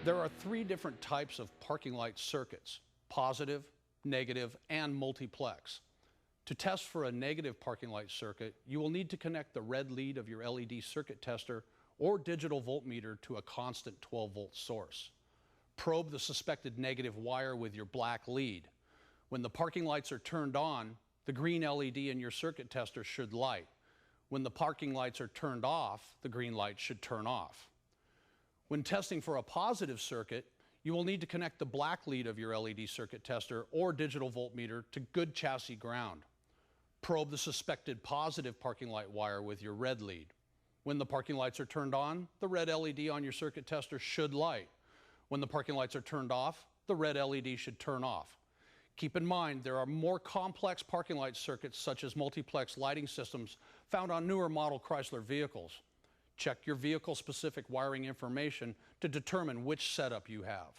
There are three different types of parking light circuits: positive, negative, and multiplex. To test for a negative parking light circuit, you will need to connect the red lead of your LED circuit tester or digital voltmeter to a constant 12-volt source. Probe the suspected negative wire with your black lead. When the parking lights are turned on, the green LED in your circuit tester should light. When the parking lights are turned off, the green light should turn off. When testing for a positive circuit, you will need to connect the black lead of your LED circuit tester or digital voltmeter to good chassis ground. Probe the suspected positive parking light wire with your red lead. When the parking lights are turned on, the red LED on your circuit tester should light. When the parking lights are turned off, the red LED should turn off. Keep in mind, there are more complex parking light circuits such as multiplex lighting systems found on newer model Chrysler vehicles. Check your vehicle-specific wiring information to determine which setup you have.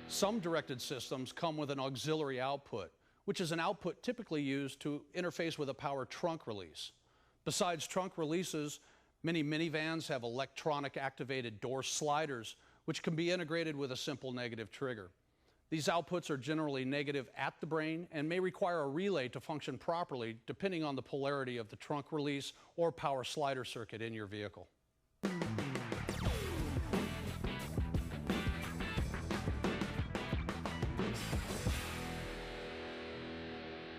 Some directed systems come with an auxiliary output, which is an output typically used to interface with a power trunk release. Besides trunk releases, many minivans have electronic activated door sliders, which can be integrated with a simple negative trigger. These outputs are generally negative at the brain and may require a relay to function properly depending on the polarity of the trunk release or power slider circuit in your vehicle.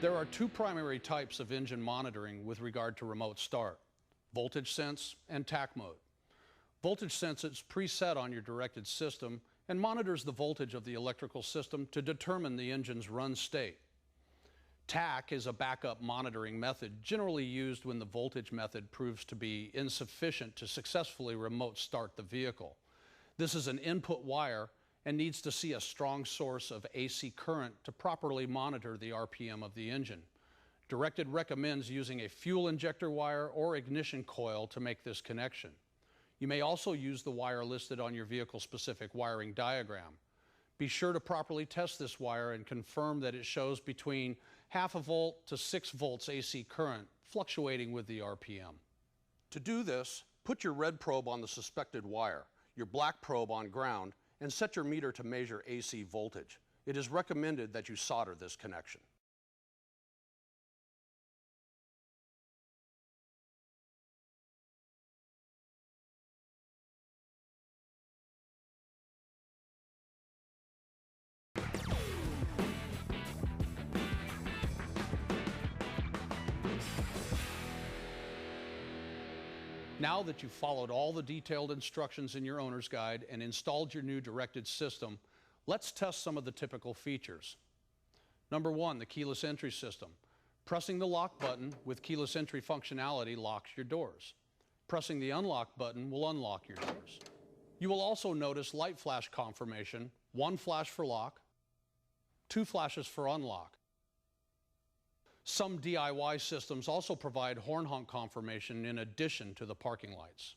There are two primary types of engine monitoring with regard to remote start: voltage sense and tach mode. Voltage sense is preset on your directed system and monitors the voltage of the electrical system to determine the engine's run state. Tach is a backup monitoring method generally used when the voltage method proves to be insufficient to successfully remote start the vehicle. This is an input wire and needs to see a strong source of AC current to properly monitor the RPM of the engine. Directed recommends using a fuel injector wire or ignition coil to make this connection. You may also use the wire listed on your vehicle-specific wiring diagram. Be sure to properly test this wire and confirm that it shows between 0.5 volt to 6 volts AC current, fluctuating with the RPM. To do this, put your red probe on the suspected wire, your black probe on ground, and set your meter to measure AC voltage. It is recommended that you solder this connection. Now that you've followed all the detailed instructions in your owner's guide and installed your new directed system, let's test some of the typical features. Number one, the keyless entry system. Pressing the lock button with keyless entry functionality locks your doors. Pressing the unlock button will unlock your doors. You will also notice light flash confirmation: 1 flash for lock, 2 flashes for unlock. Some DIY systems also provide horn honk confirmation in addition to the parking lights.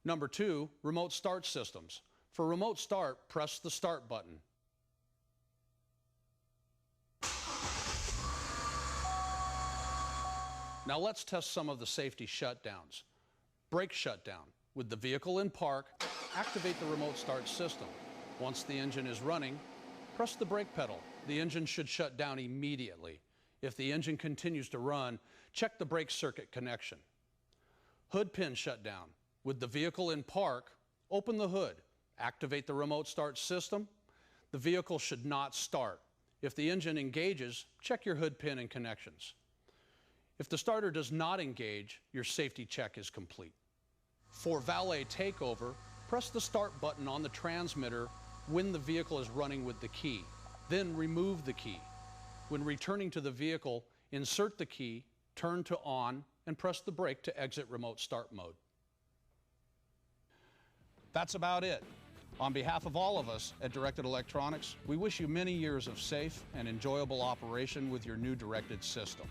Number two, remote start systems. For remote start, press the start button. Now let's test some of the safety shutdowns. Brake shutdown. With the vehicle in park, activate the remote start system. Once the engine is running, press the brake pedal. The engine should shut down immediately. If the engine continues to run, check the brake circuit connection. Hood pin shutdown. With the vehicle in park, open the hood. Activate the remote start system. The vehicle should not start. If the engine engages, check your hood pin and connections. If the starter does not engage, your safety check is complete. For valet takeover, press the start button on the transmitter when the vehicle is running with the key. Then remove the key. When returning to the vehicle, insert the key, turn to on, and press the brake to exit remote start mode. That's about it. On behalf of all of us at Directed Electronics, we wish you many years of safe and enjoyable operation with your new directed system.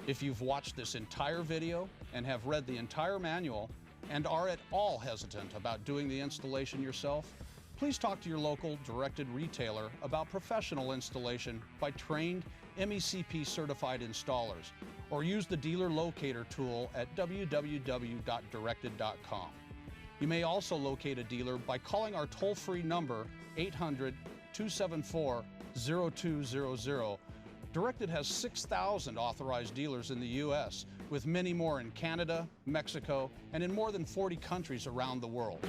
If you've watched this entire video and have read the entire manual and are at all hesitant about doing the installation yourself, please talk to your local directed retailer about professional installation by trained MECP certified installers, or use the dealer locator tool at www.directed.com. You may also locate a dealer by calling our toll-free number 800-274-0200. Directed has 6,000 authorized dealers in the U.S., with many more in Canada, Mexico, and in more than 40 countries around the world.